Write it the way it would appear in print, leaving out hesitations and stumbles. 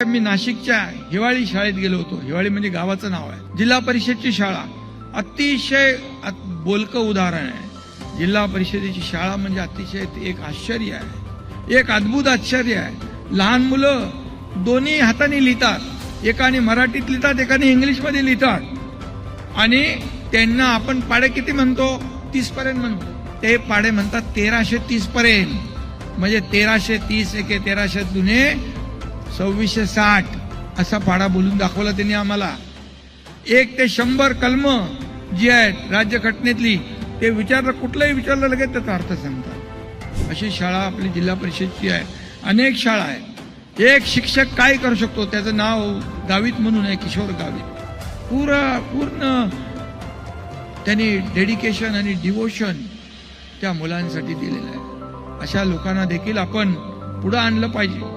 मी नाशिकच्या हिवाळी शाळेत गेलो होतो. हिवाळी म्हणजे गावाचं नाव आहे. जिल्हा परिषदची शाळा अतिशय बोलकं उदाहरण आहे. जिल्हा परिषदेची शाळा म्हणजे अतिशय एक आश्चर्य आहे, एक अद्भुत आश्चर्य आहे. लहान मुलं दोन्ही हाताने लिहितात, एकाने मराठीत लिहितात, एकाने इंग्लिशमध्ये लिहितात. आणि त्यांना आपण पाडे किती म्हणतो? 30 पर्यंत म्हणतो. ते पाडे म्हणतात 1330 पर्यंत. म्हणजे 1330 एके 1300 दुने 2660 असा पाडा बोलून दाखवला त्यांनी आम्हाला. 1 ते 100 कलम जी आहेत राज्यघटनेतली ते कुठलंही विचारलं लगेच त्याचा अर्थ सांगतात. अशी शाळा आपली जिल्हा परिषदची आहे. अनेक शाळा आहेत. एक शिक्षक काय करू शकतो त्याचं नाव गावित म्हणून आहे, किशोर गावित. पूर्ण त्यांनी डेडिकेशन आणि डिवोशन त्या मुलांसाठी दिलेलं आहे. अशा लोकांना देखील आपण पुढे आणलं पाहिजे.